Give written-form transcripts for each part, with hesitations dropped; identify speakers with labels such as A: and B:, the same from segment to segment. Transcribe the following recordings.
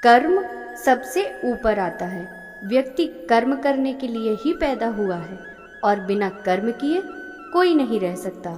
A: कर्म सबसे ऊपर आता है। व्यक्ति कर्म करने के लिए ही पैदा हुआ है और बिना कर्म किए कोई नहीं रह सकता।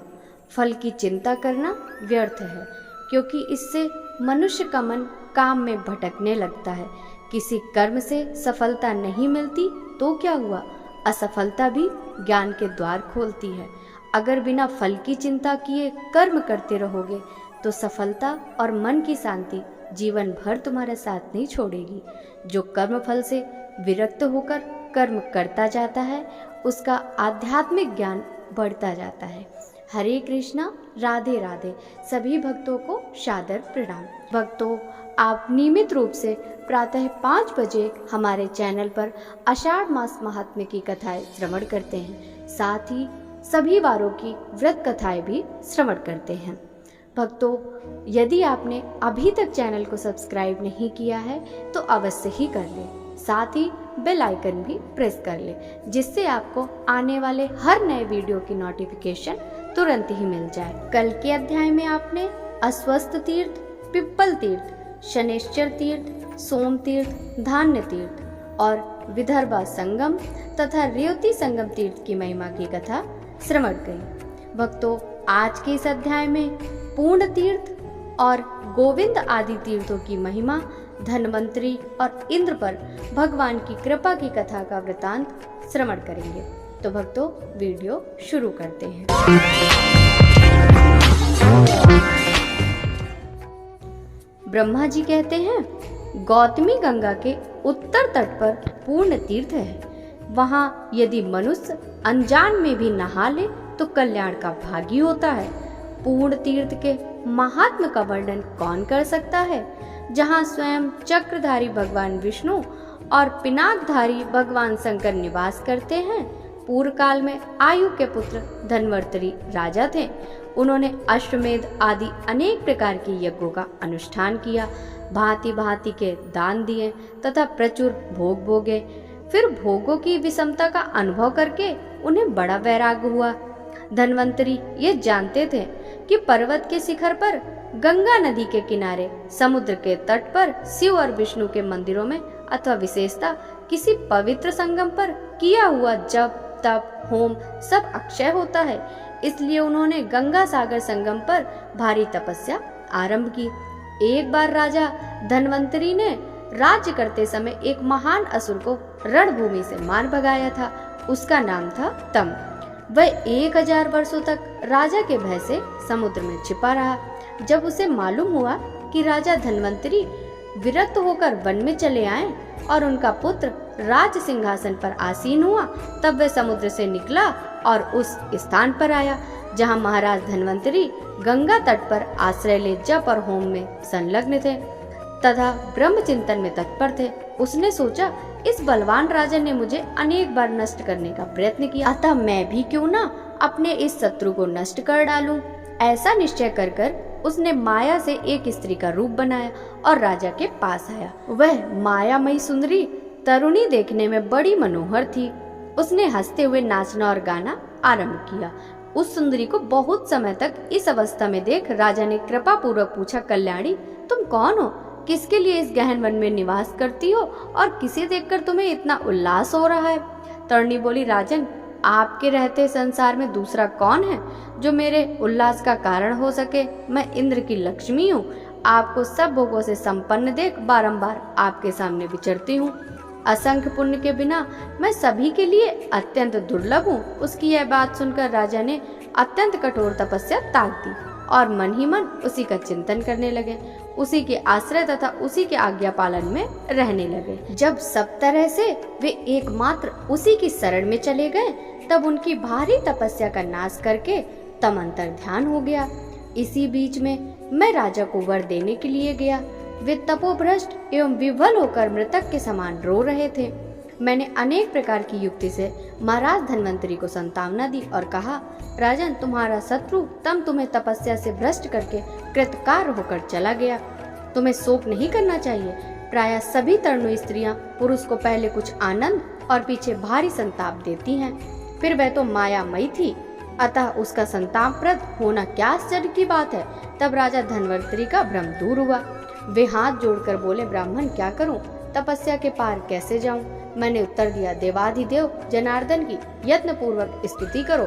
A: फल की चिंता करना व्यर्थ है, क्योंकि इससे मनुष्य का मन काम में भटकने लगता है। किसी कर्म से सफलता नहीं मिलती तो क्या हुआ, असफलता भी ज्ञान के द्वार खोलती है। अगर बिना फल की चिंता किए कर्म करते रहोगे तो सफलता और मन की शांति जीवन भर तुम्हारा साथ नहीं छोड़ेगी। जो कर्म फल से विरक्त होकर कर्म करता जाता है उसका आध्यात्मिक ज्ञान बढ़ता जाता है। हरे कृष्णा, राधे राधे। सभी भक्तों को सादर प्रणाम। भक्तों, आप नियमित रूप से प्रातः 5 बजे हमारे चैनल पर आषाढ़ मास महात्म्य की कथाएं श्रवण करते हैं। साथ ही सभी वारों की व्रत कथाएं भी श्रवण करते हैं। भक्तों, यदि आपने अभी तक चैनल को सब्सक्राइब नहीं किया है तो अवश्य ही कर लें। साथ ही बेल आइकन भी प्रेस कर लें, जिससे आपको आने वाले हर नए वीडियो की नोटिफिकेशन तुरंत ही मिल जाए। कल के अध्याय में आपने अस्वस्थ तीर्थ, पिप्पल तीर्थ, शनेश्चर तीर्थ, सोम तीर्थ, धान्य तीर्थ और विदर्भा संगम तथा रेवती संगम तीर्थ की महिमा की कथा श्रवण करी। भक्तों, आज के इस अध्याय में पूर्ण तीर्थ और गोविंद आदि तीर्थों की महिमा, धन्वंतरी और इंद्र पर भगवान की कृपा की कथा का वृतांत श्रवण करेंगे। तो भक्तों, वीडियो शुरू करते हैं। ब्रह्मा जी कहते हैं, गौतमी गंगा के उत्तर तट पर पूर्ण तीर्थ है। वहां यदि मनुष्य अनजान में भी नहा ले तो कल्याण का भागी होता है। पूर्ण तीर्थ के महात्म्य का वर्णन कौन कर सकता है, जहां स्वयं चक्रधारी भगवान विष्णु और पिनाकधारी भगवान शंकर निवास करते हैं। पूर्व काल में आयु के पुत्र धन्वंतरी राजा थे। उन्होंने अश्वमेध आदि अनेक प्रकार के यज्ञों का अनुष्ठान किया, भांति भांति के दान दिए तथा प्रचुर भोग भोगे। फिर भोगों की विषमता का अनुभव करके उन्हें बड़ा वैराग्य हुआ। धन्वंतरी ये जानते थे कि पर्वत के शिखर पर, गंगा नदी के किनारे, समुद्र के तट पर शिव और विष्णु के मंदिरों में अथवा विशेषता किसी पवित्र संगम पर किया हुआ जप, तप, होम सब अक्षय होता है। इसलिए उन्होंने गंगा सागर संगम पर भारी तपस्या आरंभ की। एक बार राजा धन्वंतरी ने राज्य करते समय एक महान असुर को रणभूमि से मार भगाया था। उसका नाम था तम। वह 1000 वर्षों तक राजा के भय से समुद्र में छिपा रहा। जब उसे मालूम हुआ कि राजा धन्वंतरी विरक्त होकर वन में चले आए और उनका पुत्र राज सिंहासन पर आसीन हुआ, तब वह समुद्र से निकला और उस स्थान पर आया जहां महाराज धन्वंतरी गंगा तट पर आश्रय ले जप और होम में संलग्न थे तथा ब्रह्म चिंतन में तत्पर थे। उसने सोचा, इस बलवान राजा ने मुझे अनेक बार नष्ट करने का प्रयत्न किया, अतः मैं भी क्यों ना अपने इस शत्रु को नष्ट कर डालूं। ऐसा निश्चय कर उसने माया से एक स्त्री का रूप बनाया और राजा के पास आया। वह मायामयी सुंदरी तरुणी देखने में बड़ी मनोहर थी। उसने हंसते हुए नाचना और गाना आरंभ किया। उस सुंदरी को बहुत समय तक इस अवस्था में देख राजा ने कृपा पूर्वक पूछा, कल्याणी, तुम कौन हो? किसके लिए इस गहन वन में निवास करती हो और किसे देखकर तुम्हें इतना उल्लास हो रहा है? तरुणी बोली, राजन, आपके रहते संसार में दूसरा कौन है जो मेरे उल्लास का कारण हो सके? मैं इंद्र की लक्ष्मी हूँ। आपको सब भोगों से संपन्न देख बारंबार आपके सामने विचरती हूँ। असंख्य पुण्य के बिना मैं सभी के लिए अत्यंत दुर्लभ हूँ। उसकी यह बात सुनकर राजा ने अत्यंत कठोर तपस्या त्याग दी और मन ही मन उसी का चिंतन करने लगे। उसी के आश्रय तथा उसी के आज्ञा पालन में रहने लगे। जब सब तरह से वे एकमात्र उसी की शरण में चले गए, तब उनकी भारी तपस्या का नाश करके तम अंतर ध्यान हो गया। इसी बीच में मैं राजा को वर देने के लिए गया। वे तपोभ्रष्ट एवं विह्वल होकर मृतक के समान रो रहे थे। मैंने अनेक प्रकार की युक्ति से महाराज धन्वंतरी को संतावना दी और कहा, राजन, तुम्हारा शत्रु तम तुम्हें तपस्या से भ्रष्ट करके कृतकार्य होकर चला गया। तुम्हें शोक नहीं करना चाहिए। प्रायः सभी तरुणी स्त्रियां पुरुष को पहले कुछ आनंद और पीछे भारी संताप देती हैं। फिर वह तो मायामयी थी, अतः उसका संतापप्रद होना क्या आश्चर्य की बात है। तब राजा धन्वंतरी का भ्रम दूर हुआ। वे हाथ जोड़कर बोले, ब्राह्मण क्या करूं? तपस्या के पार कैसे जाऊं? मैंने उत्तर दिया, देवाधिदेव जनार्दन की यत्न पूर्वक स्तुति करो,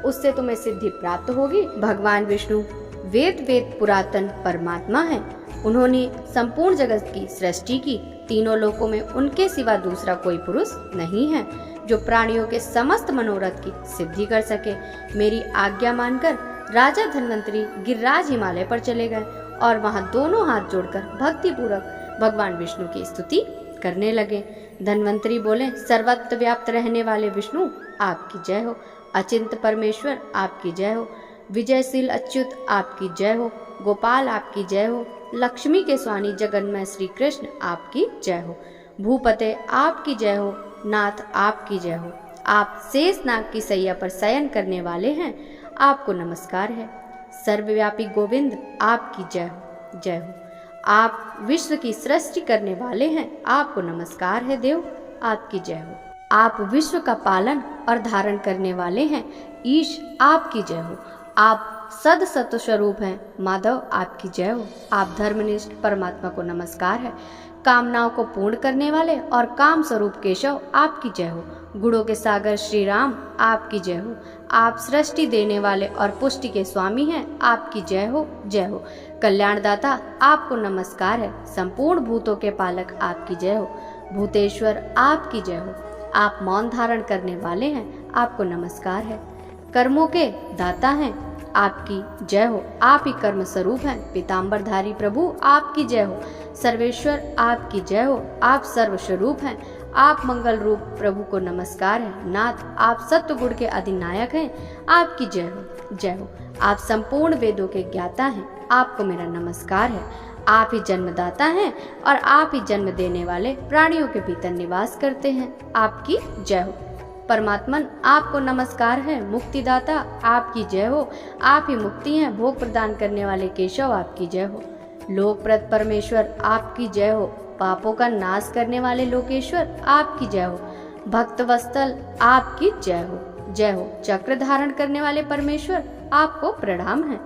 A: उससे तुम्हें सिद्धि प्राप्त होगी। भगवान विष्णु वेद पुरातन परमात्मा हैं। उन्होंने संपूर्ण जगत की सृष्टि की। तीनों लोकों में उनके सिवा दूसरा कोई पुरुष नहीं है जो प्राणियों के समस्त मनोरथ की सिद्धि कर सके। मेरी आज्ञा मानकर राजा धन्वंतरी गिरिराज हिमालय पर चले गए और वहां दोनों हाथ जोड़कर भक्ति पूर्वक भगवान विष्णु की स्तुति करने लगे। धन्वंतरी बोले, सर्वत्र व्याप्त रहने वाले विष्णु आपकी जय हो। अचिंत परमेश्वर आपकी जय हो। विजयशील अच्युत आपकी जय हो। गोपाल आपकी जय हो। लक्ष्मी के स्वामी जगन्मय श्री कृष्ण आपकी जय हो। भूपते आपकी जय हो। नाथ आपकी जय हो। आप शेषनाग की सैया पर शयन करने वाले हैं, आपको नमस्कार है। सर्वव्यापी गोविंद आपकी जय हो, जय हो। आप विश्व की सृष्टि करने वाले हैं, आपको नमस्कार है देव, आपकी जय हो। आप विश्व का पालन और धारण करने वाले हैं, ईश आपकी जय हो। आप सद सत्व स्वरूप हैं, माधव आपकी जय हो। आप धर्मनिष्ठ परमात्मा को नमस्कार है। कामनाओं को पूर्ण करने वाले और काम स्वरूप केशव आपकी जय हो। गुणों के सागर श्री राम आपकी जय हो। आप सृष्टि देने वाले और पुष्टि के स्वामी हैं, आपकी जय हो, जय हो। कल्याणदाता आपको नमस्कार है। संपूर्ण भूतों के पालक आपकी जय हो। भूतेश्वर आपकी जय हो। आप मौन धारण करने वाले हैं, आपको नमस्कार है। कर्मों के दाता हैं, आपकी जय हो। आप ही कर्म स्वरूप हैं। पीताम्बरधारी प्रभु आपकी जय हो। सर्वेश्वर आपकी जय हो। आप सर्व स्वरूप हैं। आप मंगल रूप प्रभु को नमस्कार है। नाथ आप सत्य गुण के अधिनायक हैं, आपकी जय हो, जय हो। आप संपूर्ण वेदों के ज्ञाता हैं, आपको मेरा नमस्कार है। आप ही जन्मदाता हैं और आप ही जन्म देने वाले प्राणियों के भीतर निवास करते हैं, आपकी जय हो। परमात्मन आपको नमस्कार है। मुक्तिदाता आपकी जय हो। आप ही मुक्ति हैं। भोग प्रदान करने वाले केशव आपकी जय हो। लोकप्रद परमेश्वर आपकी जय हो। पापों का नाश करने वाले लोकेश्वर आपकी जय हो। भक्त वत्सल आपकी जय हो, जय हो। चक्र धारण करने वाले परमेश्वर आपको प्रणाम है।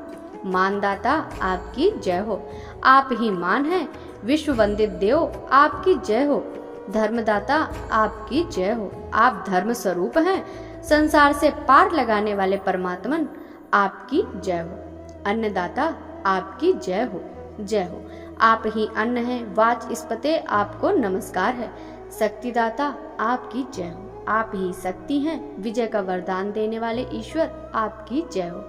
A: मानदाता आपकी जय हो। आप ही मान हैं। विश्व वंदित देव आपकी जय हो। धर्मदाता आपकी जय हो। आप धर्म स्वरूप हैं। संसार से पार लगाने वाले परमात्मन आपकी जय हो। अन्नदाता आपकी जय हो, जय हो। आप ही अन्न हैं। वाचस्पते आपको नमस्कार है। शक्तिदाता आपकी जय हो। आप ही शक्ति हैं। विजय का वरदान देने वाले ईश्वर आपकी जय हो।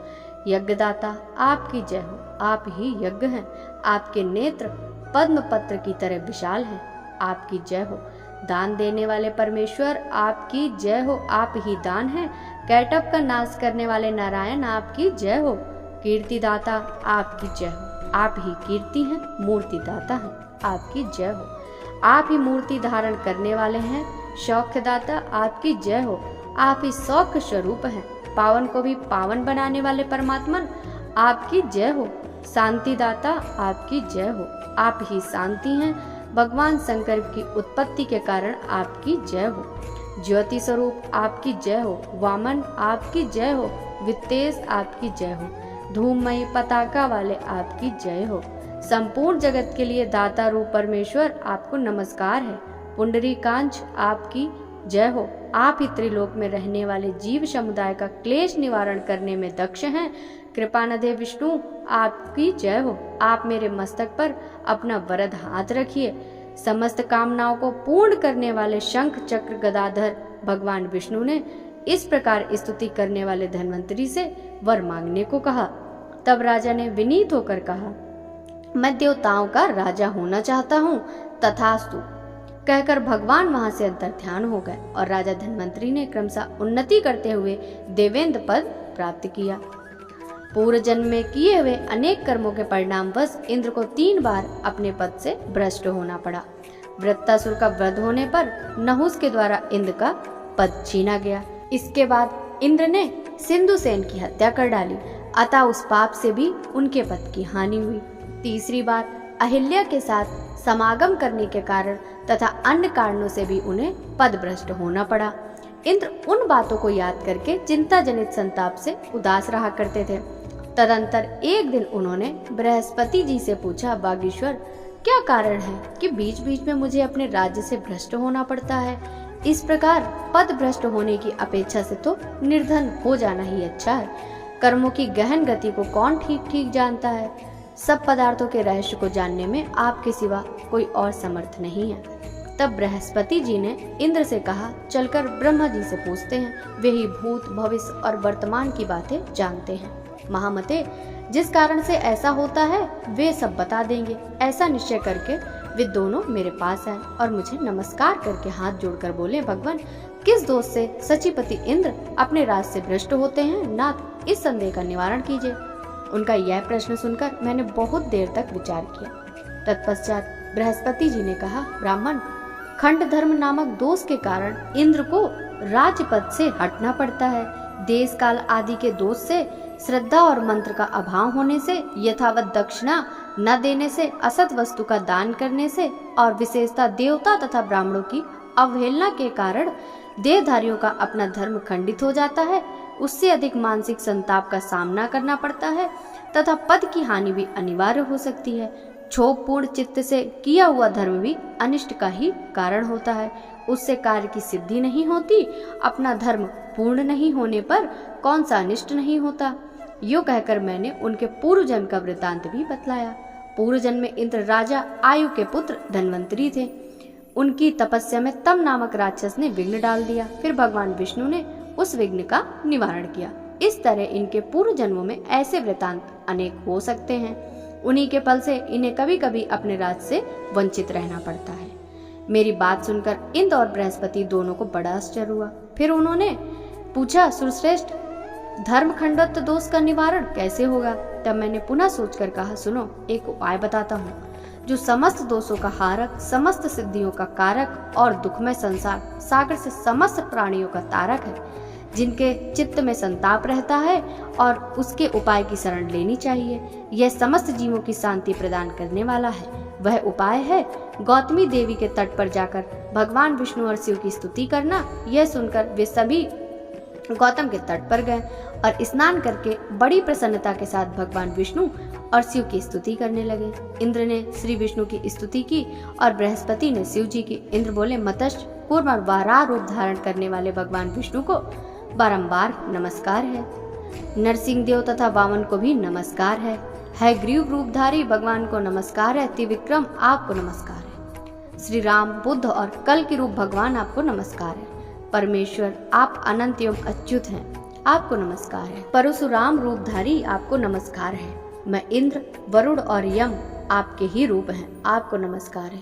A: यज्ञदाता आपकी जय हो। आप ही यज्ञ हैं। आपके नेत्र पद्म पत्र की तरह विशाल हैं, आपकी जय हो। दान देने वाले परमेश्वर आपकी जय हो। आप ही दान हैं। कैटव का नाश करने वाले नारायण आपकी जय हो। कीर्तिदाता आपकी जय हो। आप ही कीर्ति हैं। मूर्तिदाता हैं, आपकी जय हो। आप ही मूर्ति धारण करने वाले हैं। शौख्यदाता आपकी जय हो। आप ही सौख्य स्वरूप हैं। पावन को भी पावन बनाने वाले परमात्मन आपकी जय हो। शांतिदाता आपकी जय हो। आप ही शांति हैं। भगवान शंकर की उत्पत्ति के कारण आपकी जय हो। ज्योति स्वरूप आपकी जय हो। वामन आपकी जय हो। वित्तेश आपकी जय हो। धूममयी पताका वाले आपकी जय हो। संपूर्ण जगत के लिए दाता रूप परमेश्वर आपको नमस्कार है। पुंडरी कांच आपकी जय हो। आप ही त्रिलोक में रहने वाले जीव समुदाय का क्लेश निवारण करने में दक्ष हैं। कृपानिधि विष्णु आपकी जय हो। आप मेरे मस्तक पर अपना वरद हाथ रखिए। समस्त कामनाओं को पूर्ण करने वाले शंख चक्र गदाधर भगवान विष्णु ने इस प्रकार स्तुति करने वाले धन्वंतरी से वर मांगने को कहा। तब राजा ने विनीत होकर कहा, मैं देवताओं का राजा होना चाहता हूँ, तथास्तु कहकर भगवान वहां से अंतर्ध्यान हो गए और राजा धन्वंतरी ने क्रमशः उन्नति करते हुए देवेंद्र पद प्राप्त किया। पूर्व जन्म में किए हुए अनेक कर्मों के परिणामवश इंद्र को 3 बार अपने पद से भ्रष्ट होना पड़ा। वृत्तासुर का वध होने पर नहुस के द्वारा इंद्र का पद छीना गया। इसके बाद इंद्र ने सिंधुसेन की हत्या कर डाली, अतः उस पाप से भी उनके पद की हानि हुई। तीसरी बार अहिल्या के साथ समागम करने के कारण तथा अन्य कारणों से भी उन्हें पद भ्रष्ट होना पड़ा। इंद्र उन बातों को याद करके चिंता जनित संताप से उदास रहा करते थे। तदंतर एक दिन उन्होंने बृहस्पति जी से पूछा, बागीश्वर क्या कारण है कि बीच बीच में मुझे अपने राज्य से भ्रष्ट होना पड़ता है? इस प्रकार पद भ्रष्ट होने की अपेक्षा से तो निर्धन हो जाना ही अच्छा है। कर्मों की गहन गति को कौन ठीक ठीक जानता है? सब पदार्थों के रहस्य को जानने में आपके सिवा कोई और समर्थ नहीं है। तब बृहस्पति जी ने इंद्र से कहा, चलकर ब्रह्मा जी से पूछते हैं, वे ही भूत भविष्य और वर्तमान की बातें जानते हैं। महामते, जिस कारण से ऐसा होता है वे सब बता देंगे। ऐसा निश्चय करके वे दोनों मेरे पास आए और मुझे नमस्कार करके हाथ जोड़कर बोले, भगवान, किस दोष से सचिपति इंद्र अपने राज से भ्रष्ट होते हैं? नाथ, इस संदेह का निवारण कीजिए। उनका यह प्रश्न सुनकर मैंने बहुत देर तक विचार किया। तत्पश्चात बृहस्पति जी ने कहा, ब्राह्मण, खंड धर्म नामक दोष के कारण इंद्र को राजपद से हटना पड़ता है। देश काल आदि के दोष से, श्रद्धा और मंत्र का अभाव होने से, यथावत दक्षिणा न देने से, असत वस्तु का दान करने से और विशेषता देवता तथा ब्राह्मणों की अवहेलना के कारण देहधारियों का अपना धर्म खंडित हो जाता है। उससे अधिक मानसिक संताप का सामना करना पड़ता है तथा पद की हानि भी अनिवार्य हो सकती है। क्षोभ पूर्ण चित्त से किया हुआ धर्म भी अनिष्ट का ही कारण होता है। उससे कार्य की सिद्धि नहीं होती। अपना धर्म पूर्ण नहीं होने पर कौन सा अनिष्ट नहीं होता। यो कहकर मैंने उनके पूर्व जन्म का वृत्तांत भी बतलाया। पूर्व जन्म में इंद्र राजा आयु के पुत्र धन्वंतरी थे। उनकी तपस्या में तम नामक राक्षस ने विघ्न डाल दिया। फिर भगवान विष्णु ने उस विघ्न का निवारण किया। इस तरह इनके पूर्व जन्मों में ऐसे वृत्तांत अनेक हो सकते हैं। उन्हीं के फल से इन्हें कभी कभी अपने राज से वंचित रहना पड़ता है। मेरी बात सुनकर इंद्र और बृहस्पति दोनों को बड़ा आश्चर्य हुआ। फिर उन्होंने पूछा, सुरश्रेष्ठ, धर्म खंडत्व दोष का निवारण कैसे होगा? तब मैंने पुनः सोचकर कहा, सुनो, एक उपाय बताता हूँ जो समस्त दोषों का हारक, समस्त सिद्धियों का कारक और दुखमय संसार सागर से समस्त प्राणियों का तारक है। जिनके चित्त में संताप रहता है और उसके उपाय की शरण लेनी चाहिए। यह समस्त जीवों की शांति प्रदान करने वाला है। वह उपाय है गौतमी देवी के तट पर जाकर भगवान विष्णु और शिव की स्तुति करना। यह सुनकर वे सभी गौतम के तट पर गए और स्नान करके बड़ी प्रसन्नता के साथ भगवान विष्णु और शिव की स्तुति करने लगे। इंद्र ने श्री विष्णु की स्तुति की और बृहस्पति ने शिव जी की। इंद्र बोले, मत्स्य, कूर्म और वाराह रूप धारण करने वाले भगवान विष्णु को बारंबार नमस्कार है। नरसिंह देव तथा वामन को भी नमस्कार है। ग्रीव रूपधारी भगवान को नमस्कार है। त्रिविक्रम, आपको नमस्कार है। श्री राम, बुद्ध और कल के रूप भगवान, आपको नमस्कार है। परमेश्वर, आप अनंत एवं अच्युत हैं, आपको नमस्कार है। परशुराम रूपधारी, आपको नमस्कार है। मैं इंद्र, वरुण और यम आपके ही रूप हैं, आपको नमस्कार है।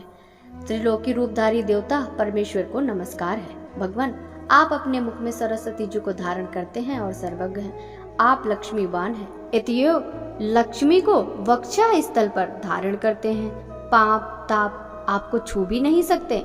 A: त्रिलोकी रूपधारी देवता परमेश्वर को नमस्कार है। भगवान, आप अपने मुख में सरस्वती जी को धारण करते हैं और सर्वज्ञ हैं। आप लक्ष्मीवान हैं। इतयो लक्ष्मी को वक्षा स्थल पर धारण करते हैं। पाप ताप आपको छू भी नहीं सकते।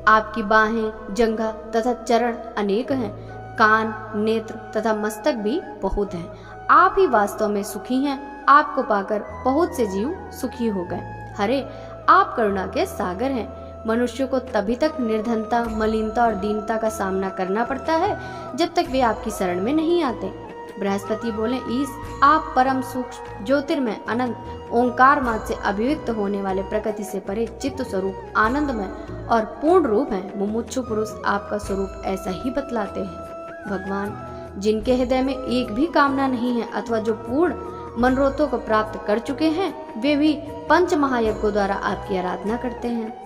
A: आपकी बाहें, जंघा तथा चरण अनेक हैं। कान, नेत्र तथा मस्तक भी बहुत हैं। आप ही वास्तव में सुखी हैं। आपको पाकर बहुत से जीव सुखी हो गए। हरे, आप करुणा के सागर हैं। मनुष्य को तभी तक निर्धनता, मलिनता और दीनता का सामना करना पड़ता है जब तक वे आपकी शरण में नहीं आते। बृहस्पति बोले, ईश, आप परम सूक्ष्म, ज्योतिर्मय, अनंत, ओंकार मात्र से अभिव्यक्त होने वाले प्रकृति से परे चित्त स्वरूप, आनंदमय और पूर्ण रूप हैं। मुमुक्षु पुरुष आपका स्वरूप ऐसा ही बतलाते हैं। भगवान, जिनके हृदय में एक भी कामना नहीं है अथवा जो पूर्ण मनोरथों को प्राप्त कर चुके हैं, वे भी पंच महायज्ञों द्वारा आपकी आराधना करते हैं।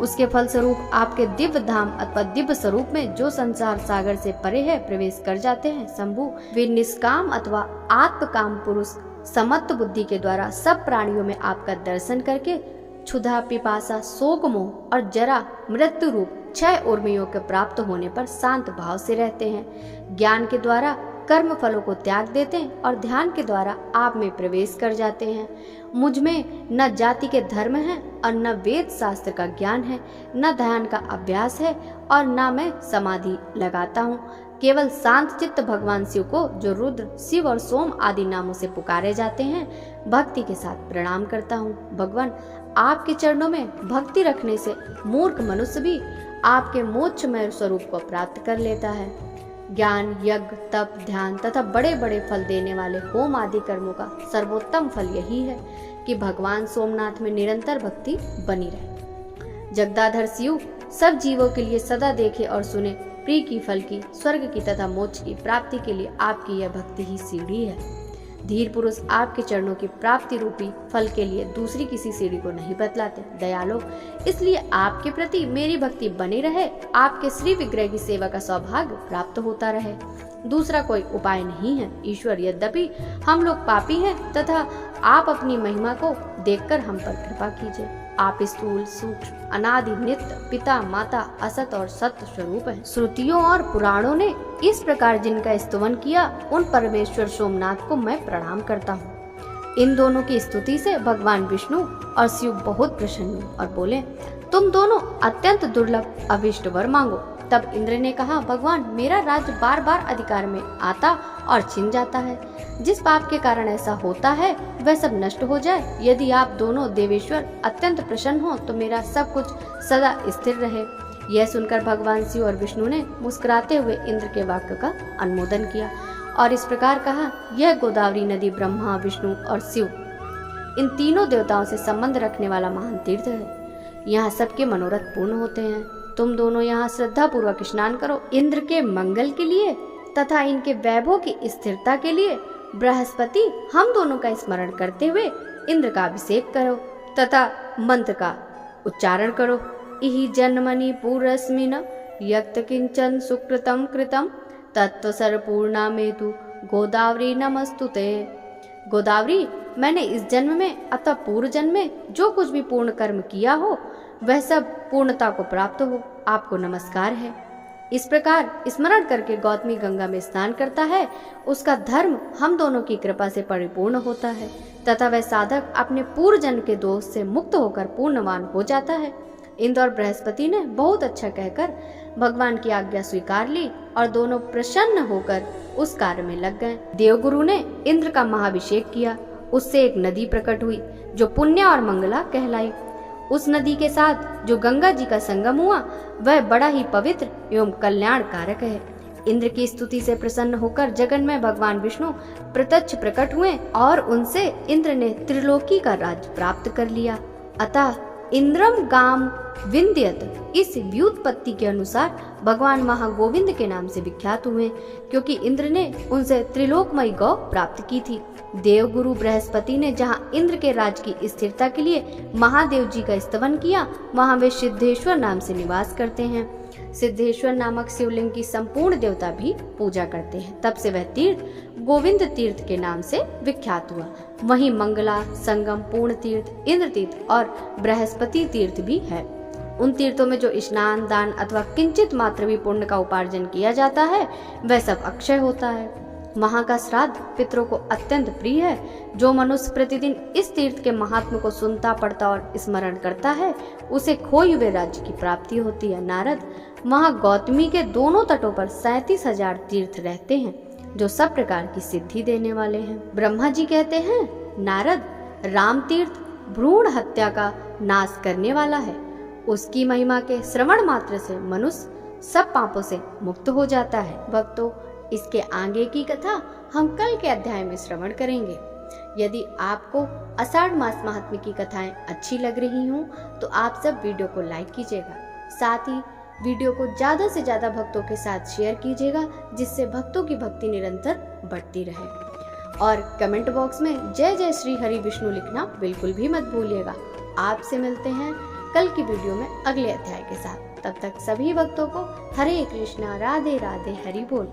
A: उसके फल स्वरूप आपके दिव्य धाम अथवा दिव्य स्वरूप में जो संसार सागर से परे है प्रवेश कर जाते हैं। शंभु, वे निष्काम अथवा आत्मकाम पुरुष समत्व बुद्धि के द्वारा सब प्राणियों में आपका दर्शन करके क्षुधा, पिपासा, शोक, मोह और जरा, मृत्यु रूप 6 उर्मियों के प्राप्त होने पर शांत भाव से रहते हैं। ज्ञान के द्वारा कर्म फलों को त्याग देते हैं और ध्यान के द्वारा आप में प्रवेश कर जाते हैं। मुझ में न जाति के धर्म है और न वेद शास्त्र का ज्ञान है, न ध्यान का अभ्यास है और न मैं समाधि लगाता हूँ। केवल शांत चित्त भगवान शिव को, जो रुद्र, शिव और सोम आदि नामों से पुकारे जाते हैं, भक्ति के साथ प्रणाम करता हूँ। भगवान, आपके चरणों में भक्ति रखने से मूर्ख मनुष्य भी आपके मोक्षमय स्वरूप को प्राप्त कर लेता है। ज्ञान, यज्ञ, तप, ध्यान तथा बड़े बड़े फल देने वाले होम आदि कर्मों का सर्वोत्तम फल यही है कि भगवान सोमनाथ में निरंतर भक्ति बनी रहे। जगदाधर शिव सब जीवों के लिए सदा देखे और सुने प्रिय की फल की, स्वर्ग की तथा मोक्ष की प्राप्ति के लिए आपकी यह भक्ति ही सीढ़ी है। धीर पुरुष आपके चरणों की प्राप्ति रूपी फल के लिए दूसरी किसी सीढ़ी को नहीं बतलाते। दयालो, इसलिए आपके प्रति मेरी भक्ति बनी रहे, आपके श्री विग्रह की सेवा का सौभाग्य प्राप्त होता रहे। दूसरा कोई उपाय नहीं है। ईश्वर, यद्यपि हम लोग पापी हैं तथा आप अपनी महिमा को देखकर हम पर कृपा कीजिए। आप स्थूल, सूक्ष्म, अनादि, नित्य, पिता, माता, असत और सत्य स्वरूप हैं। श्रुतियों और पुराणों ने इस प्रकार जिनका स्तुवन किया, उन परमेश्वर सोमनाथ को मैं प्रणाम करता हूँ। इन दोनों की स्तुति से भगवान विष्णु और शिव बहुत प्रसन्न हुए और बोले, तुम दोनों अत्यंत दुर्लभ अभिष्ट वर मांगो। तब इंद्र ने कहा, भगवान, मेरा राज्य बार बार अधिकार में आता और छिन जाता है। जिस पाप के कारण ऐसा होता है वह सब नष्ट हो जाए। यदि आप दोनों देवेश्वर अत्यंत प्रसन्न हो तो मेरा सब कुछ सदा स्थिर रहे। यह सुनकर भगवान शिव और विष्णु ने मुस्कुराते हुए इंद्र के वाक्य का अनुमोदन किया और इस प्रकार कहा, यह गोदावरी नदी ब्रह्मा, विष्णु और शिव इन तीनों देवताओं से संबंध रखने वाला महान तीर्थ है। यहाँ सबके मनोरथ पूर्ण होते हैं। तुम दोनों यहाँ श्रद्धा पूर्वक स्नान करो। इंद्र के मंगल के लिए तथा इनके वैभव की स्थिरता के लिए बृहस्पति हम दोनों का स्मरण करते हुए इंद्र का अभिषेक करो तथा मंत्र का उच्चारण करो। इहि जन्मनि पूर्वस्मिन् यत् किंचन सुकृतं कृतं तत्त्वसर्पूर्णा मेतु गोदावरी नमस्तुते। गोदावरी, मैंने इस जन्म में अथवा पूर्व जन्म में जो कुछ भी पूर्ण कर्म किया हो वह सब पूर्णता को प्राप्त हो, आपको नमस्कार है। इस प्रकार स्मरण करके गौतमी गंगा में स्नान करता है, उसका धर्म हम दोनों की कृपा से परिपूर्ण होता है तथा वह साधक अपने पूर्व जन्म के दोष से मुक्त होकर पूर्णवान हो जाता है। इंद्र और बृहस्पति ने बहुत अच्छा कहकर भगवान की आज्ञा स्वीकार ली और दोनों प्रसन्न होकर उस कार्य में लग गए। देवगुरु ने इंद्र का महाभिषेक किया। उससे एक नदी प्रकट हुई जो पुण्य और मंगला कहलाई। उस नदी के साथ जो गंगा जी का संगम हुआ वह बड़ा ही पवित्र एवं कल्याण कारक है। इंद्र की स्तुति से प्रसन्न होकर जगन में भगवान विष्णु प्रत्यक्ष प्रकट हुए और उनसे इंद्र ने त्रिलोकी का राज्य प्राप्त कर लिया। अतः इंद्रम गाम विंध्यत इस व्युत्पत्ति के अनुसार भगवान महागोविंद के नाम से विख्यात हुए, क्योंकि इंद्र ने उनसे त्रिलोकमयी गौ प्राप्त की थी। देवगुरु बृहस्पति ने जहाँ इंद्र के राज की स्थिरता के लिए महादेव जी का स्तवन किया, वहाँ वे सिद्धेश्वर नाम से निवास करते हैं। सिद्धेश्वर नामक शिवलिंग की संपूर्ण देवता भी पूजा करते हैं। तब से वह तीर्थ गोविंद तीर्थ के नाम से विख्यात हुआ। वहीं मंगला, संगम, पूर्ण तीर्थ, इंद्र तीर्थ और बृहस्पति तीर्थ भी है। उन तीर्थों में जो स्नान, दान अथवा किंचित मात्र भी पुण्य का उपार्जन किया जाता है वह सब अक्षय होता है। वहाँ का श्राद्ध पितरों को अत्यंत प्रिय है। जो मनुष्य प्रतिदिन इस तीर्थ के महात्म को सुनता, पढ़ता और स्मरण करता है उसे खोए हुए राज्य की प्राप्ति होती है। नारद, वहाँ गौतमी के दोनों तटों पर 37,000 तीर्थ रहते हैं जो सब प्रकार की सिद्धि देने वाले हैं। ब्रह्मा जी कहते हैं, नारद, राम तीर्थ भ्रूण हत्या का नाश करने वाला है। उसकी महिमा के श्रवण मात्र से मनुष्य सब पापों से मुक्त हो जाता है। भक्तों, इसके आगे की कथा हम कल के अध्याय में श्रवण करेंगे। यदि आपको आषाढ़ मास महात्म्य की कथाएं अच्छी लग रही हों तो आप सब वीडियो को लाइक कीजिएगा। साथ ही वीडियो को ज्यादा से ज्यादा भक्तों के साथ शेयर कीजिएगा, जिससे भक्तों की भक्ति निरंतर बढ़ती रहे। और कमेंट बॉक्स में जय जय श्री हरि विष्णु लिखना बिल्कुल भी मत भूलिएगा। आपसे मिलते हैं कल की वीडियो में अगले अध्याय के साथ। तब तक सभी भक्तों को हरे कृष्णा, राधे राधे, हरि बोल।